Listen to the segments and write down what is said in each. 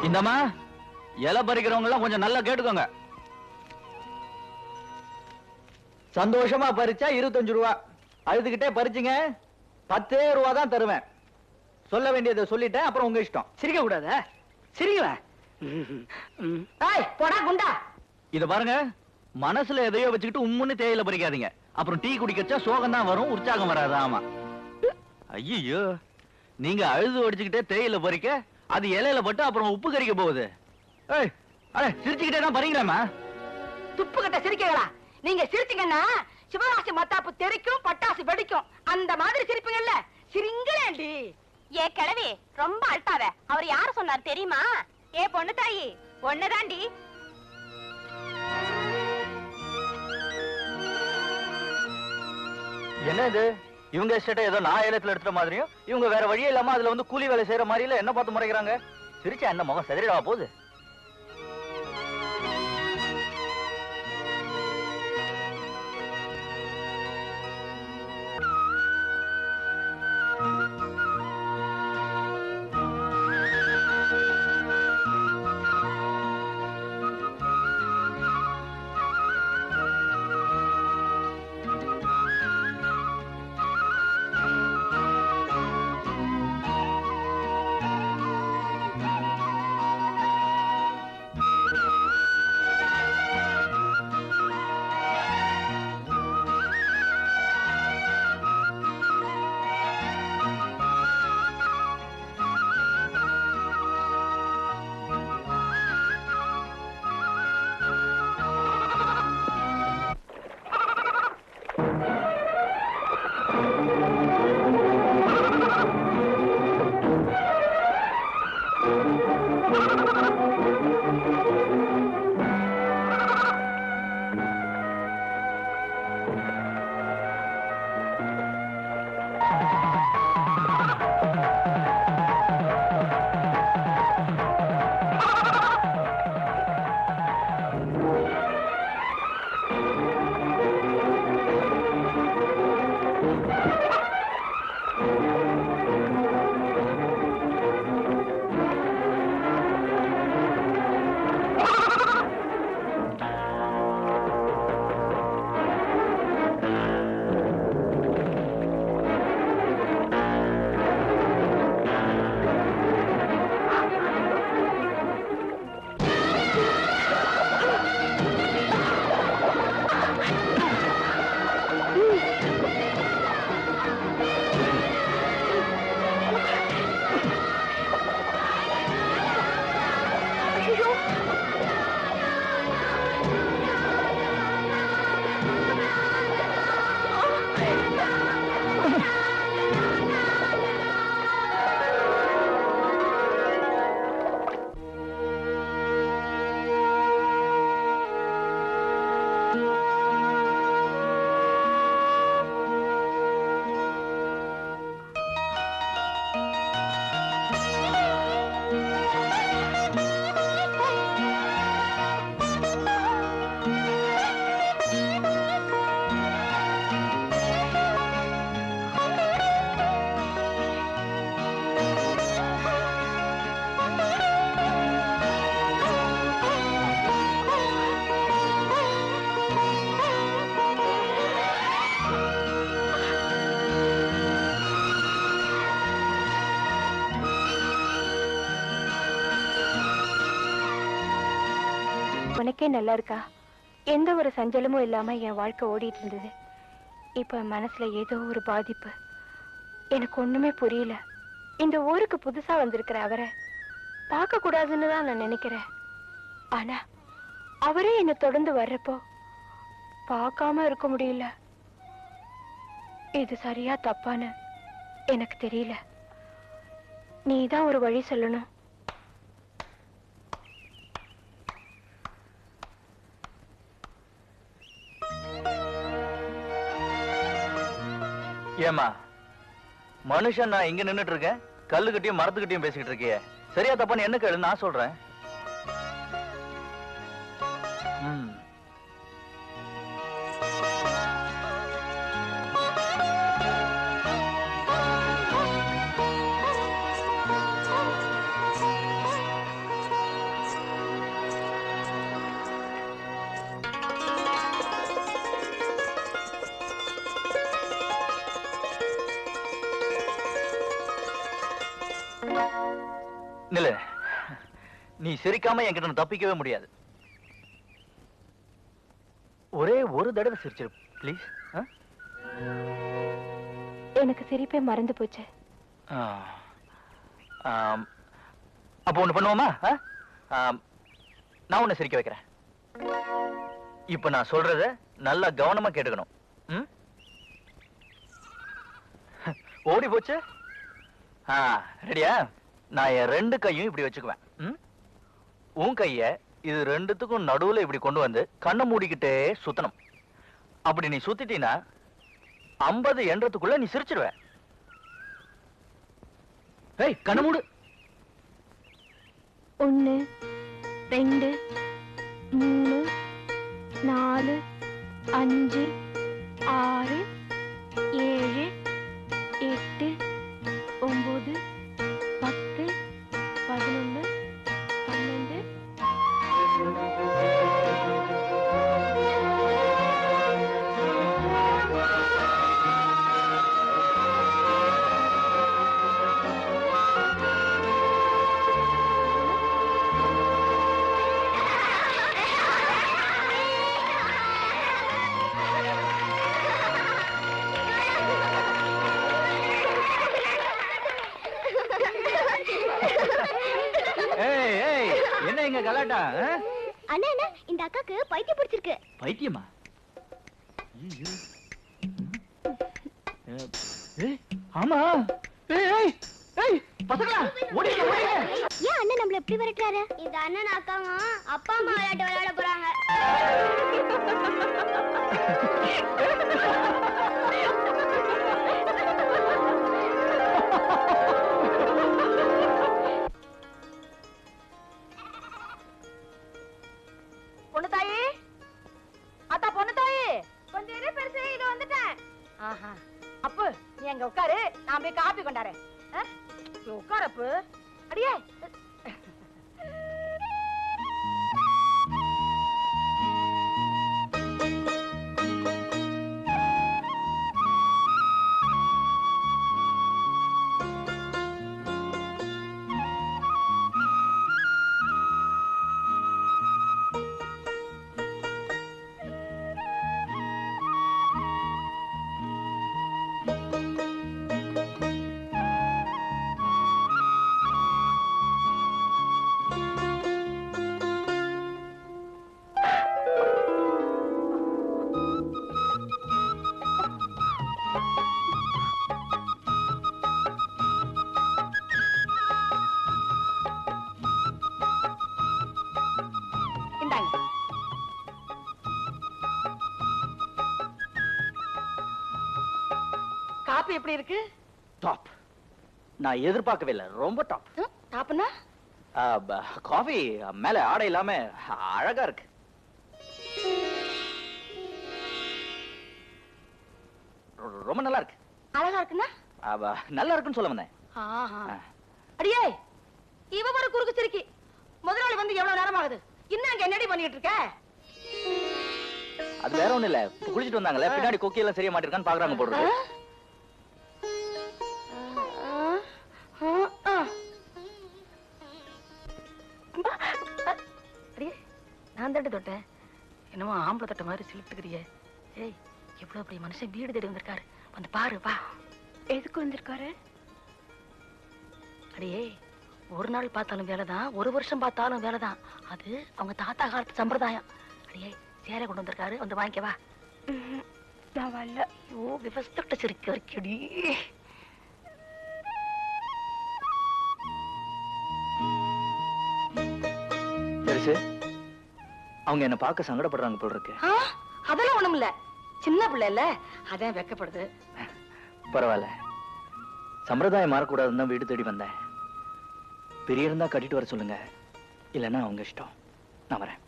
இந்தம்மா இலை பறிக்கிறவங்க எல்லாம் கொஞ்சம் நல்லா கேட்டுக்கோங்க. சந்தோஷமா பறிச்சா 25 ரூபா, அழுதுகிட்டே பறிச்சுங்க 10 ரூபா தான் தருவேன். சொல்ல வேண்டியதை சொல்லிட்டேன், அப்புறம் உங்க இஷ்டம். சிரிக்க கூடாத, சிரிக்கல. போடா குண்டா. இத பாருங்க, மனசுல எதையோ வச்சுக்கிட்டு உம்முன்னு தேயில பறிக்காதீங்க. அப்புறம் டீ குடிக்கச்சா சோகம் தான் வரும், உற்சாகம் வராது. ஆமா. ஐயோ, நீங்க அழுது ஒடிச்சுக்கிட்டே தேயில பறிக்க அது இலையில பட்டு அப்புறம் உப்பு கறிக்க போகுது. சிரிச்சுக்கிட்டே தான் பறிக்கலாமா? துப்பு கட்ட சிரிக்கங்களா? நீங்க சிரிச்சீங்கன்னா சிவராசி மத்தாப்பு தெரிக்கும், பட்டாசு வெடிக்கும். அந்த மாதிரி சிரிப்பீங்கல்ல, சிரிங்களேண்டி. ஏ கிழவி, ரொம்ப அழ்த்தாத. அவர் யாரு சொன்னார் தெரியுமா? ஏ பொண்ணு தாயி, ஒண்ணுதாண்டி. என்ன இது? இவங்க எஸ்டேட்டை ஏதோ நான் ஏலத்துல எடுத்த மாதிரியும், இவங்க வேற வழியே இல்லாம அதுல வந்து கூலி வேலை செய்யற மாதிரி இல்ல. என்ன பார்த்து முறைக்கிறாங்க? சிரிச்சா என்ன முகம் செதறிடவா போகுது? உனக்கே நல்லா இருக்கா? எந்த ஒரு சஞ்சலமும் இல்லாம என் வாழ்க்கை ஓடிட்டு இருந்தது. இப்ப என் மனசுல ஏதோ ஒரு பாதிப்பு. எனக்கு ஒண்ணுமே புரியல. இந்த ஊருக்கு புதுசா வந்திருக்கிற அவரை பார்க்க கூடாதுன்னு தான் நான் நினைக்கிறேன். ஆனா அவரே என்னை தொடர்ந்து வர்றப்போ பார்க்காம இருக்க முடியல. இது சரியா தப்பான்னு எனக்கு தெரியல. நீதான் ஒரு வழி சொல்லணும். ஏமா மனுஷன் நான் இங்க நின்னுட்டு இருக்கேன், கல்லுகிட்டயும் மரத்துக்கிட்டையும் பேசிக்கிட்டு இருக்கியே, சரியா தப்பான்னு என்ன கேளு, நான் சொல்றேன். நில, நீ சிரிக்காம என்கிட்ட தப்பிக்கவே முடியாது. ஒரே ஒரு தடவை சிரிச்சிரு ப்ளீஸ். எனக்கு சிரிப்பே மறந்து போச்சு. அப்போ ஒண்ணு பண்ணுவோமா? நான் உன்னை சிரிக்க வைக்கிறேன். இப்ப நான் சொல்றத நல்லா கவனமா கேட்டுக்கணும். ஓடி போச்சு. ரெடியா? நான் என் 2 கையும் இப்படி வச்சுக்குவேன். உன் கைய இது 2த்துக்கும் நடுவுல இப்படி கொண்டு வந்து கண்ணை மூடிக்கிட்டே சுத்தணும். அப்படி நீ சுத்திட்டீனா 50 எண்றதுக்குள்ள நீ சிரிச்சிருவ. ஏய், கண்ணை மூடு. 1 2 3 4 5 6 7 8 9 10 11 12. என்ன இங்க கலாட்டா? அண்ணா அண்ணா, இந்த அக்காக்கு பைத்தியம் பிடிச்சிருக்கு. பைத்தியமா? ஆமா. பசங்களா ஓடிங்க ஓடிங்க. ஏன் அண்ணன் நம்மள எப்படி விரட்டுறாரு? இந்த அண்ணன் அக்காவும் அப்பா அம்மா விளையாட போறாங்க. பொண்ணு தாயே, அத்தா பொண்ணு தாயே, கொஞ்சம் இரு பெருசு, இது வந்துட்டேன். அப்பு நீ அங்க உட்காரு, நான் போய் காப்பி கொண்டாரேன். உட்காரப்பு. அடியே காப்பி எப்படி இருக்கு? டாப். நான் எதிர்பார்க்கவே இல்லை, ரொம்ப டாப். டாப்னா? காஃபி மேல ஆடை இல்லாம அழகா இருக்கு. ரொம்ப நல்லா இருக்கு. அழகா இருக்குன்னா? நல்லா இருக்குன்னு சொல்ல வந்தேன். அடியே, இவ ஒரு குறுக்கு சிரிக்கி. முதலாளி வந்து எவ்வளவு நேரம் ஆகுது? இன்னும் அங்க என்னடி பண்ணிட்டு இருக்க? அது வேற ஒண்ணு இல்ல, குளிச்சிட்டு வந்தாங்கல்ல, பின்னாடி கொக்கி எல்லாம் சரியா மாட்டிருக்கான்னு பாக்குறாங்க போடுறது. நான் தட்டு தொட்டேன், என்னமோ ஆம்பளை தொட்ட மாதிரி சிலுத்துக்கிறியே. ஏய், எவ்வளவு பெரிய மனுஷன் வீடு தேடி வந்திருக்காரு, வந்து பாரு வா. எதுக்கு வந்திருக்காரு? அடியே, ஒரு நாள் பார்த்தாலும் வேலைதான், ஒரு வருஷம் பார்த்தாலும் வேலைதான். அது அவங்க தாத்தா காலத்து சம்பிரதாயம். அடியே, சேரை கொண்டு வந்திருக்காரு, வந்து வாங்கிக்க வா. நான் வரல. ஐயோ, விவசாயத்தை சிரிக்க வைக்கடி. பெருசு, அவங்க என்ன பார்க்க சங்கடப்படுறாங்க போல இருக்கு. அதெல்லாம் ஒண்ணும் இல்ல, சின்ன பிள்ளை இல்ல, அதான் வெக்கப்படுது. பரவாயில்ல, சம்பிரதாயம் மாறக்கூடாதுன்னு தான் வீடு தேடி வந்தேன். பெரிய இருந்தா கட்டிட்டு வர சொல்லுங்க, இல்லைன்னா அவங்க இஷ்டம். நான் வரேன்.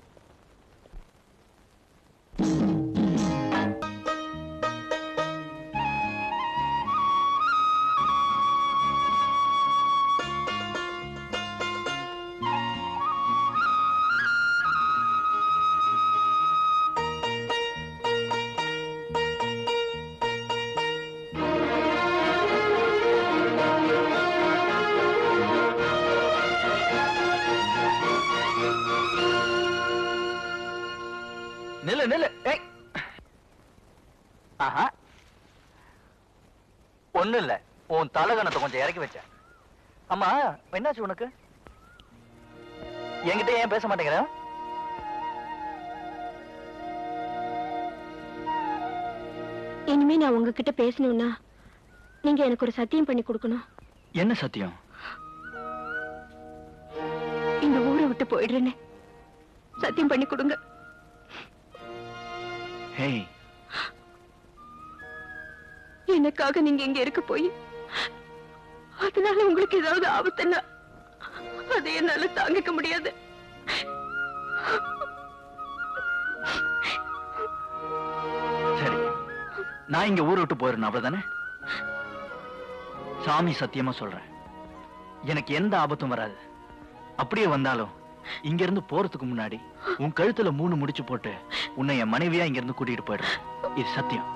ஆஹா, ஒண்ணு இல்ல, உன் தலகணத்தை கொஞ்சம் இறக்கி வச்சேன். அம்மா, என்னாச்சு உனக்கு? என்கிட்ட ஏன் பேச மாட்டேங்கிற? இனிமே நான் உங்ககிட்ட பேசணும்னா நீங்க எனக்கு ஒரு சத்தியம் பண்ணி கொடுக்கணும். என்ன சத்தியம்? இந்த ஊரை விட்டு போயிடுறேன்னு சத்தியம் பண்ணி கொடுங்க. ஹேய், எனக்காக நீங்க இங்க இருக்க போய் அதனால உங்களுக்கு ஏதாவது ஆபத்துன்னா அதை என்னால தாங்கிக்க முடியாது. சரி, நான் இங்க ஊரை விட்டு போயிடணும், அவ்வளவுதானே? சாமி சத்தியமா சொல்றேன், எனக்கு எந்த ஆபத்தும் வராது. அப்படியே வந்தாலும் இங்க இருந்து போறதுக்கு முன்னாடி உன் கழுத்துல 3 முடிச்சு போட்டு உன்னை என் மனைவியா இங்க இருந்து கூட்டிட்டு போயிடுறேன். இது சத்தியம்.